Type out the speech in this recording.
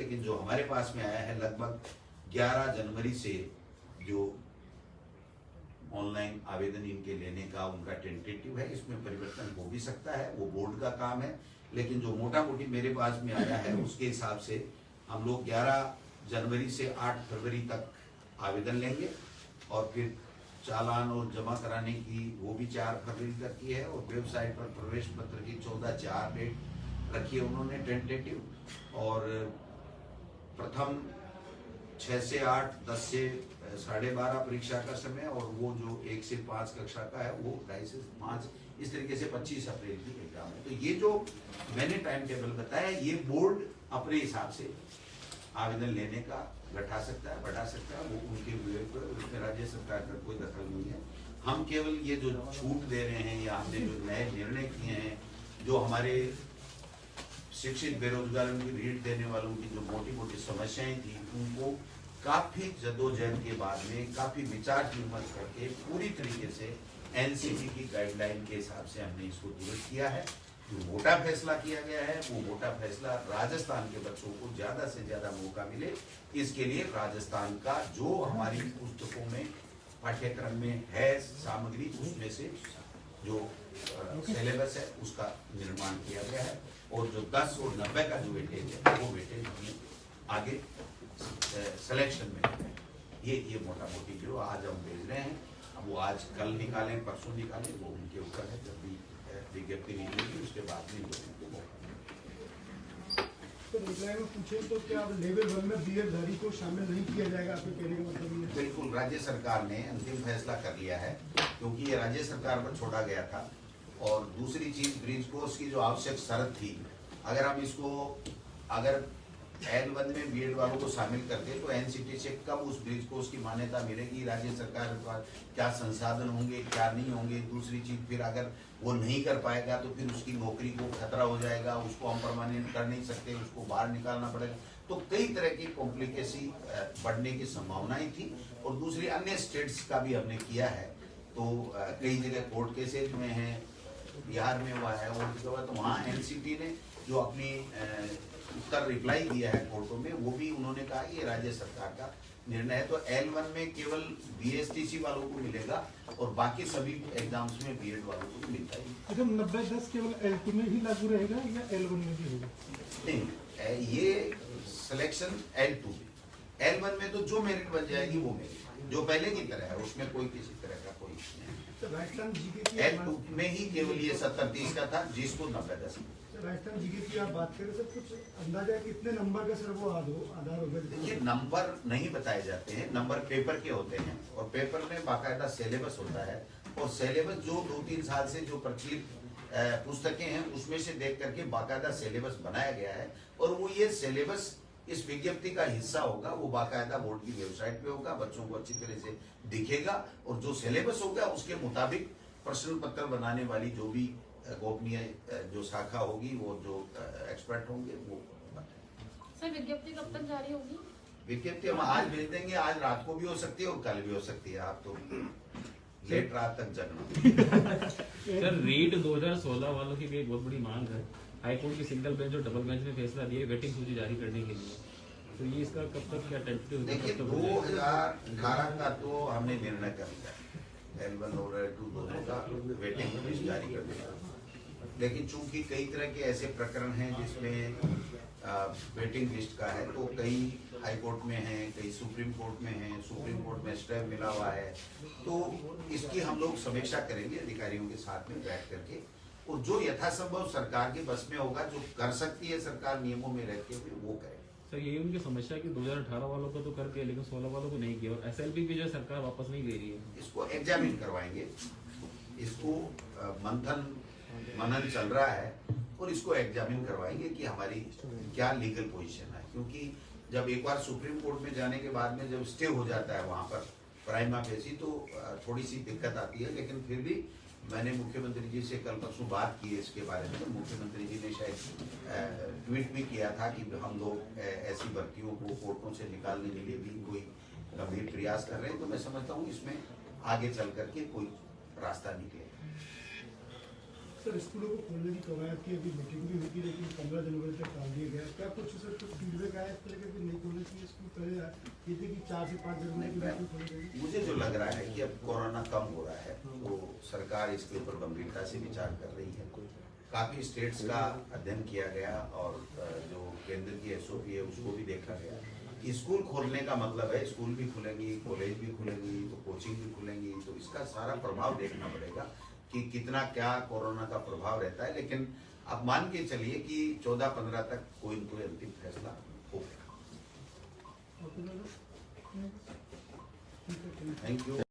लेकिन जो हमारे पास में आया है लगभग 11 जनवरी से जो ऑनलाइन आवेदन इनके लेने का उनका टेंटेटिव है, इसमें परिवर्तन हो भी सकता है, वो बोर्ड का काम है। लेकिन जो मोटा मोटी मेरे पास में आया है उसके हिसाब से हम लोग 11 जनवरी से 8 फरवरी तक आवेदन लेंगे और फिर चालान और जमा कराने की वो भी 4 फरवरी तक की है, और वेबसाइट पर प्रवेश पत्र की 14/4 डेट रखी है उन्होंने टेंटेटिव, और प्रथम 6 से 8, 10 से 12:30 परीक्षा का समय, और वो जो 1 से 5 कक्षा का है वो 2.5 से 5, इस तरीके से 25 अप्रैल की एग्जाम है। तो ये जो मैंने टाइम टेबल बताया, ये बोर्ड अपने हिसाब से आवेदन लेने का घटा सकता है, बढ़ा सकता है, वो उनके विवेक पर, उसमें राज्य सरकार का कोई दखल नहीं है। हम केवल ये जो छूट दे रहे हैं या हमने जो नए निर्णय किए हैं, जो हमारे शिक्षित बेरोजगारों की ऋण देने वालों की जो मोटी मोटी समस्याएं थी, उनको काफी जद्दोजहद के बाद में, काफी विचार विमर्श करके पूरी तरीके से एनसीटी की गाइडलाइन के हिसाब से हमने इसको दुरुस्त किया है। जो मोटा फैसला किया गया है, वो मोटा फैसला राजस्थान के बच्चों को ज्यादा से ज्यादा मौका मिले, इसके लिए राजस्थान का जो हमारी पुस्तकों में पाठ्यक्रम में है सामग्री, उसमें से जो सिलेबस है उसका निर्माण किया गया है, और जो 10 और 90 का जो वेटेज है वो वेटेज हमने आगे सिलेक्शन में ये मोटा मोटी जो आज हम भेज रहे हैं, अब वो आज कल निकालें परसों निकालें, वो उनके ऊपर है। जब भी विज्ञप्ति निकलेगी उसके बाद में तो रिप्लाई में पूछे तो क्या अब लेवल 1 में बीएड को शामिल नहीं किया जाएगा, आपके कहने का मतलब ये? बिल्कुल, राज्य सरकार ने अंतिम फैसला कर लिया है, क्योंकि ये राज्य सरकार पर छोड़ा गया था। और दूसरी चीज, ब्रिज कोर्स की जो आवश्यक शर्त थी, अगर हम इसको अगर L1 में बीएड वालों को शामिल करते तो एनसीटी से कब उस ब्रिज कोर्स की मान्यता मिलेगी, राज्य सरकार के पास क्या संसाधन होंगे, क्या नहीं होंगे। दूसरी चीज, फिर अगर वो नहीं कर पाएगा तो फिर उसकी नौकरी को खतरा हो जाएगा, उसको हम परमानेंट कर नहीं सकते, उसको बाहर निकालना पड़ेगा। तो कई तरह की कॉम्प्लिकेसी बढ़ने की संभावनाएं थी। और दूसरी अन्य स्टेट्स का भी हमने किया है, तो कई जगह कोर्ट केसेज में है, बिहार में हुआ है, और तो वहाँ एनसीटी ने जो अपनी उत्तर रिप्लाई दिया है कोर्टों में, वो भी उन्होंने कहा कि ये राज्य सरकार का निर्णय है। तो L1 में केवल बीएसटीसी वालों को मिलेगा और बाकी सभी एग्जाम्स में बीएड वालों को मिलता है। अच्छा, 90-10 केवल L2 में ही लागू रहेगा या L1 में भी होगा? नहीं, ये सिलेक्शन L2 में, L1 में तो जो मेरिट बन जाएगी वो मेरिट जो पहले की तरह है, उसमें कोई किसी तरह का कोई नहीं। L2 में ही केवल ये 70-30 का था, जिसको 90-10। राजस्थान जीके की आप बात करें सर, कुछ अंदाजा कितने नंबर का सर वो आधार होगा? देखिए, नंबर नहीं बताए जाते हैं, नंबर पेपर के होते हैं, और पेपर में बाकायदा सिलेबस होता है, और सिलेबस जो 2-3 साल से जो प्रचलित पुस्तकें हैं उसमें से देख करके बाकायदा सिलेबस बनाया गया है, और वो ये सिलेबस इस विज्ञप्ति का हिस्सा होगा, वो बाकायदा बोर्ड की वेबसाइट पे होगा, बच्चों को अच्छी तरह से दिखेगा, और जो सिलेबस होगा उसके मुताबिक प्रश्न पत्र बनाने वाली जो भी गोपनीय जो शाखा होगी, वो जो एक्सपर्ट होंगे वो सर विज्ञप्ति कब तक जारी होगी? विज्ञप्ति हम आज भेज देंगे, आज रात को भी हो सकती है और कल भी हो सकती है। आप तो लेट रात तक जगना। सर रीट 2016 वालों की भी एक बहुत बड़ी मांग है, हाईकोर्ट की सिंगल बेंच और डबल बेंच ने फैसला दिया वेटिंग सूची जारी करने के लिए, तो ये इसका कब तक क्या टेंटेटिव? देखिए, 2018 का तो हमने निर्णय कर लिया, L1 और L2 दोनों का वेटिंग लिस्ट जारी कर दिया, लेकिन चूंकि कई तरह के ऐसे प्रकरण हैं जिसमें वेटिंग लिस्ट का है, तो कई हाई कोर्ट में है, कई सुप्रीम कोर्ट में है, सुप्रीम कोर्ट में स्टे मिला हुआ है, तो इसकी हम लोग समीक्षा करेंगे अधिकारियों के साथ में बैठ करके, और जो यथासंभव सरकार के बस में होगा, जो कर सकती है सरकार नियमों में रहते हुए, वो करे। सर यही उनकी समस्या कि 2018 वालों को तो कर दिया लेकिन 16 वालों को नहीं किया, और SLP भी जो सरकार वापस नहीं ले रही है। इसको एग्जामिन करवाएंगे, इसको मनन चल रहा है, और इसको एग्जामिन करवाएंगे कि हमारी क्या लीगल पोजीशन है, क्योंकि जब एक बार सुप्रीम कोर्ट में जाने के बाद में जब स्टे हो जाता है वहां पर प्राइमा फेसी, तो थोड़ी सी दिक्कत आती है। लेकिन फिर भी मैंने मुख्यमंत्री जी से कल परसों बात की है इसके बारे में, तो मुख्यमंत्री जी ने शायद ट्वीट भी किया था कि हम लोग ऐसी भर्तियों को कोर्टों से निकालने के लिए भी कोई गंभीर प्रयास कर रहे हैं, तो मैं समझता हूँ इसमें आगे चल करके कोई रास्ता निकले। सर स्कूलों को खोलने की कवायद की अभी मीटिंग भी हुई थी, लेकिन 15 जनवरी तक टाल दिया गया, क्या कुछ सर कुछ फीडबैक आया इस तरह के नहीं खोलने चाहिए स्कूल? पहले ये थी कि 4 से 5 जनवरी के बीच में खोले जाएंगे। मुझे जो लग रहा है कि अब कोरोना कम हो रहा है तो सरकार इसके ऊपर गंभीरता से विचार कर रही है। काफी स्टेट्स का अध्ययन किया गया और जो केंद्र की एसओपी है उसको भी देखा गया। स्कूल खोलने का मतलब है स्कूल भी खुलेंगी, कॉलेज भी खुलेंगी, तो कोचिंग भी खुलेंगी, तो इसका सारा प्रभाव देखना पड़ेगा कि कितना क्या कोरोना का प्रभाव रहता है। लेकिन आप मान के चलिए कि 14-15 तक कोई न कोई अंतिम फैसला होगा। Thank you.